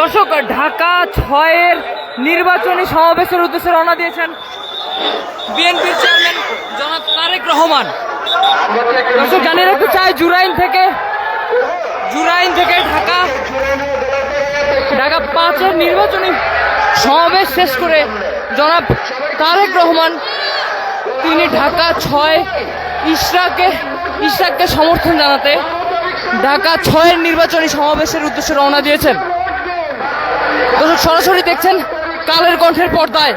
দর্শক, ঢাকা ৬-এর নির্বাচনী সমাবেশের উদ্দেশ্যে রওনা দিয়েছেন বিএনপির চেয়ারম্যান জনাব তারেক রহমান। দর্শক, জানিয়ে রাখতে চাই জুরাইন থেকে ঢাকা ৫-এর নির্বাচনী সমাবেশ শেষ করে জনাব তারেক রহমান তিনি ঢাকা ৬ ইশরাককে সমর্থন জানাতে ঢাকা ৬-এর নির্বাচনী সমাবেশের উদ্দেশ্যে রওনা দিয়েছেন। দর্শক, সরাসরি দেখছেন কালের কণ্ঠের পর্দায়।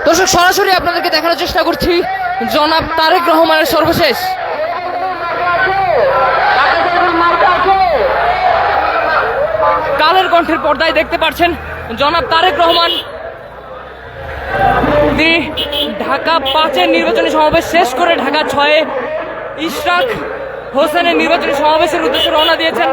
দর্শক, সরাসরি আপনাদেরকে দেখানোর চেষ্টা করছি জনাব তারেক রহমানের সর্বশেষ কালের কণ্ঠের পর্দায় দেখতে পাচ্ছেন জনাব তারেক রহমান তিনি ঢাকা ৫-এর নির্বাচনী সমাবেশ শেষ করে ঢাকা ৬-এ ইশরাক হোসেনের নির্বাচনী সমাবেশের উদ্দেশ্যে রওনা দিয়েছেন।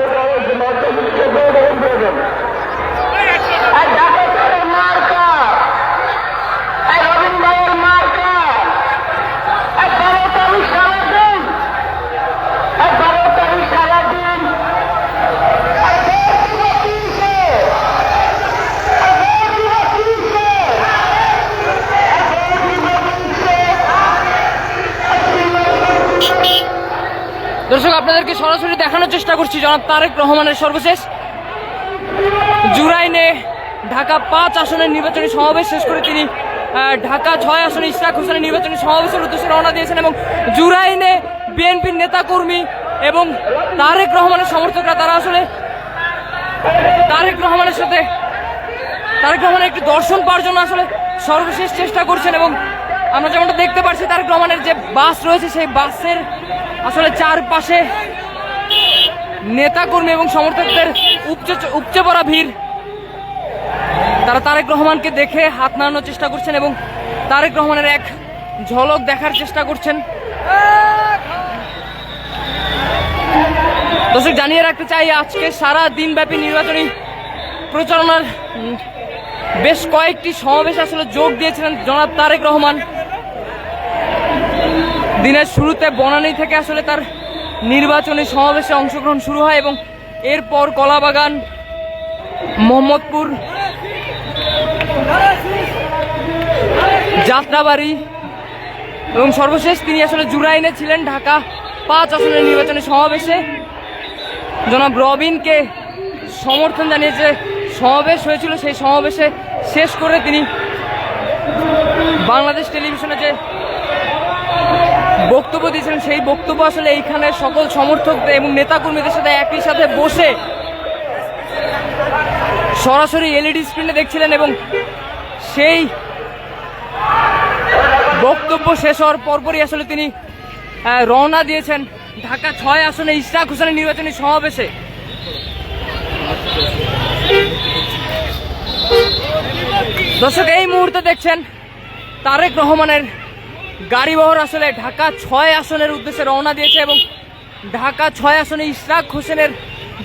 দর্শক, আপনাদেরকে সরাসরি দেখানোর চেষ্টা করছি জনাব তারেক রহমানের সর্বশেষ জুরাইনে ঢাকা ৫ আসনের নির্বাচনী সমাবেশ শেষ করে তিনি ঢাকা ৬ আসনে ইশরাক হোসেনের নির্বাচনী সমাবেশের উদ্দেশ্যে রওনা দিয়েছেন এবং জুরাইনে বিএনপির নেতাকর্মী এবং তারেক রহমানের সমর্থকরা তারা আসলে তারেক রহমানের একটি দর্শন পাওয়ার জন্য আসলে সর্বশেষ চেষ্টা করছেন। এবং আমরা যেমনটা দেখতে পাচ্ছি তারেক রহমানের যে বাস রয়েছে সেই বাসের আসলে চারপাশে নেতাকর্মী এবং সমর্থকদের উপচে পড়া ভিড়। তারা তারেক রহমানকে দেখে হাত নাড়ানোর চেষ্টা করছেন এবং তারেক রহমানের এক ঝলক দেখার চেষ্টা করছেন। দর্শক, জানিয়ে রাখতে চাই আজকে সারা দিনব্যাপী নির্বাচনী প্রচারণার বেশ কয়েকটি সমাবেশ আসলে যোগ দিয়েছিলেন জনাব তারেক রহমান। দিনের শুরুতে বনানী থেকে আসলে তার নির্বাচনী সমাবেশে অংশগ্রহণ শুরু হয় এবং এরপর কলাবাগান, মোহাম্মদপুর, যাত্রাবাড়ি এবং সর্বশেষ তিনি আসলে জুরাইনে ছিলেন ঢাকা ৫ আসনের নির্বাচনী সমাবেশে জনাব রবিনকে সমর্থন জানিয়ে যে সমাবেশ হয়েছিল সেই সমাবেশে শেষ করে তিনি বাংলাদেশ টেলিভিশনে যে বক্তব্য দিয়েছিলেন সেই বক্তব্য আসলে এইখানে সকল সমর্থকদের এবং নেতাকর্মীদের সাথে একই সাথে বসে সরাসরি এলইডি স্ক্রিনে দেখছিলেন এবং সেই বক্তব্য শেষ হওয়ার পরপরই আসলে তিনি রওনা দিয়েছেন ঢাকা ৬ আসনে ইশরাক হোসেনের নির্বাচনী সমাবেশে। দর্শক, এই মুহূর্তে দেখছেন তারেক রহমানের গাড়িবহর আসলে ঢাকা ৬ আসনের উদ্দেশ্যে রওনা দিয়েছে এবং ঢাকা ৬ আসনে ইশরাক হোসেনের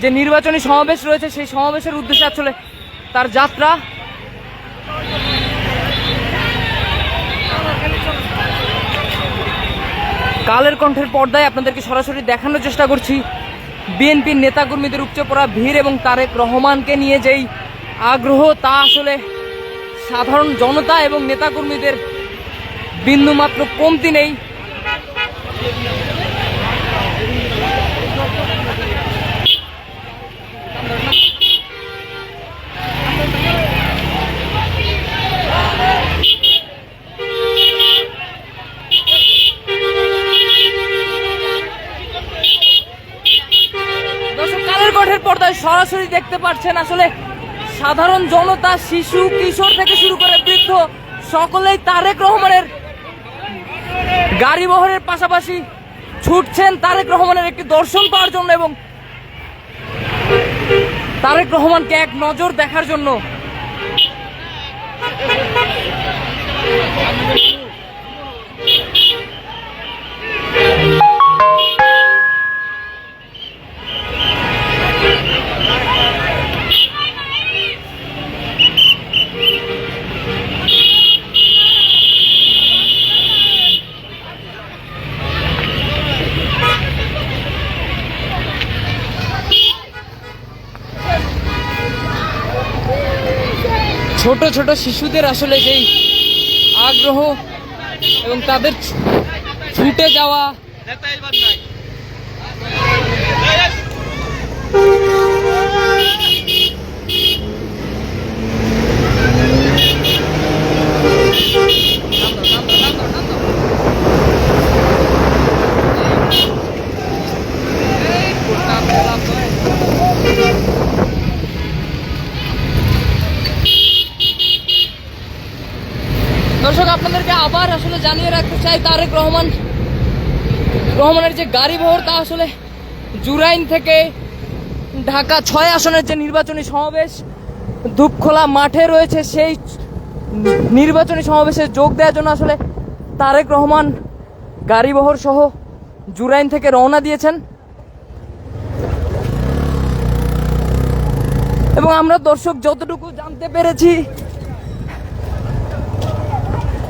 যে নির্বাচনী সমাবেশ রয়েছে সেই সমাবেশের উদ্দেশ্যে আসলে তার যাত্রা। কালের কণ্ঠের পর্দায় আপনাদেরকে সরাসরি দেখানোর চেষ্টা করছি বিএনপির নেতাকর্মীদের উপচে পড়া ভিড় এবং তারেক রহমানকে নিয়ে যেই আগ্রহ তা আসলে সাধারণ জনতা এবং নেতাকর্মীদের বিন্দুমাত্র কমতি নেই। কালের কণ্ঠের পর্দায় সরাসরি দেখতে পাচ্ছেন আসলে সাধারণ জনতা, শিশু, কিশোর থেকে শুরু করে বৃদ্ধ সকলেই তারেক রহমানের গাড়িবহরের পাশাপাশি ছুটছেন তারেক রহমানের একটি দর্শন পাওয়ার জন্য এবং তারেক রহমানকে এক নজর দেখার জন্য। ছোট ছোট শিশুদের আসলে যেই আগ্রহ এবং তাদের ছুটে যাওয়া, দর্শক আপনাদেরকে আবার আসলে জানিয়ে রাখতে চাই, তারেক রহমানের যে গাড়ি বহর তা আসলে জুরাইন থেকে ঢাকা 6 আসনের যে নির্বাচনী সমাবেশ ধূপখোলা মাঠে রয়েছে, সেই নির্বাচনী সমাবেশে যোগ দেওয়ার জন্য আসলে তারেক রহমান গাড়ি বহর সহ জুরাইন থেকে রওনা দিয়েছেন। এবং আমরা দর্শক যতটুকু জানতে পেরেছি,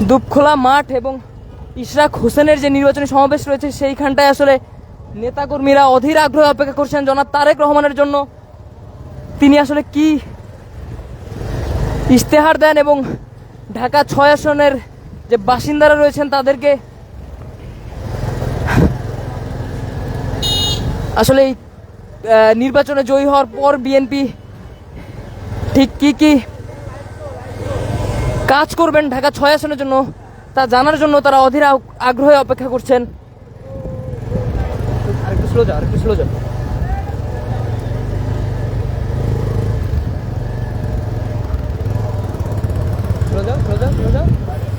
ধূপখোলা মাঠ এবং ইশরাক হোসেনের যে নির্বাচনী সমাবেশ রয়েছে সেইখানটায় আসলে নেতাকর্মীরা অধীর আগ্রহে অপেক্ষা করছেন জনাব তারেক রহমানের জন্য। তিনি আসলে কি ইশতেহার দেন এবং ঢাকা 6 আসনের যে বাসিন্দারা রয়েছেন তাদেরকে আসলে এই নির্বাচনে জয়ী হওয়ার পর বিএনপি ঠিক কি কি কাজ করবেন ঢাকা 6 আসনের জন্য তা জানার জন্য তারা অধীর আগ্রহে অপেক্ষা করছেন। আরেকটু স্লো যাও, আরেকটু স্লো যাও।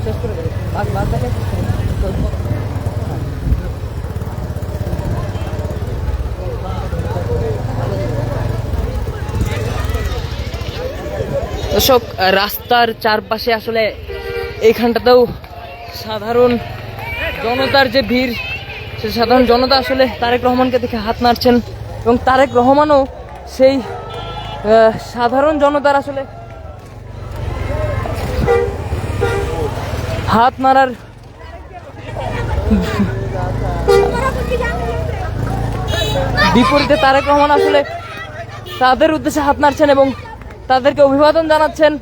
শেষ করে দেবে বাস দেখে দর্শক, রাস্তার চারপাশে আসলে এইখানটাতেও সাধারণ জনতার যে ভিড়, সে সাধারণ জনতা আসলে তারেক রহমানকে দেখে হাত নাড়ছেন এবং তারেক রহমানও সেই সাধারণ জনতার আসলে হাত নাড়ার বিপরীতে তারেক রহমান আসলে তাদের উদ্দেশ্যে হাত নাড়ছেন এবং তাদেরকে অভিবাদন জানাচ্ছেন।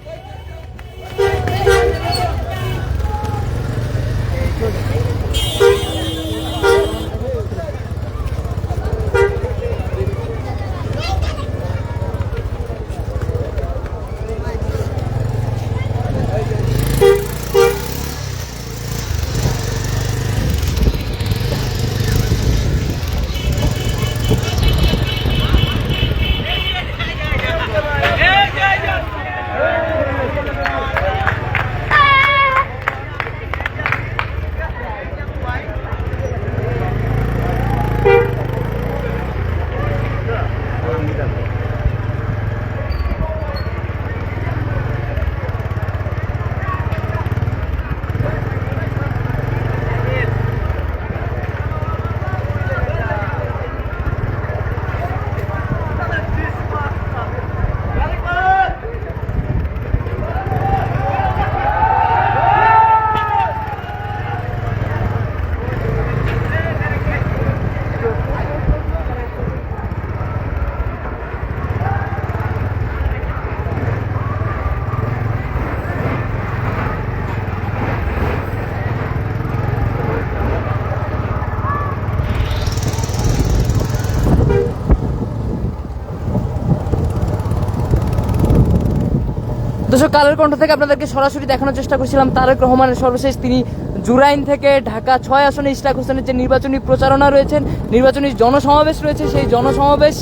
দর্শক, কালের কণ্ঠ থেকে আপনাদেরকে সরাসরি দেখানোর চেষ্টা করছিলাম তারেক রহমানের সর্বশেষ তিনি জুরাইন থেকে ঢাকা 6 আসনে ইশরাক হোসেনের যে নির্বাচনী প্রচারণা রয়েছেন, নির্বাচনী জনসমাবেশ রয়েছে, সেই জনসমাবেশ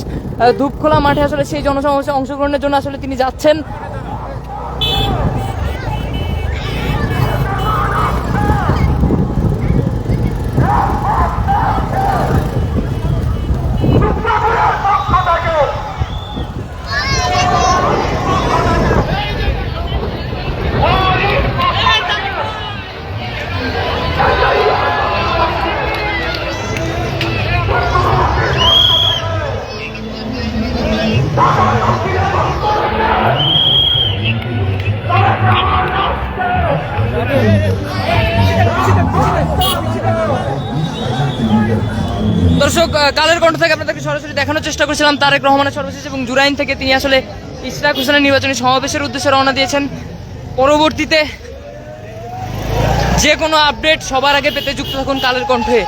ধূপখোলা মাঠে আসলে সেই জনসমাবেশে অংশগ্রহণের জন্য আসলে তিনি যাচ্ছেন। দর্শক, কালের কণ্ঠ থেকে আপনাদেরকে সরাসরি দেখানোর চেষ্টা করেছিলাম তারেক রহমানের সর্বশেষ এবং জুরাইন থেকে তিনি আসলে ইশরাক হোসেনের নির্বাচনী সমাবেশের উদ্দেশ্যে রওনা দিয়েছেন পরবর্তীতে যে কোনো আপডেট সবার আগে পেতে যুক্ত থাকুন কালের কণ্ঠে।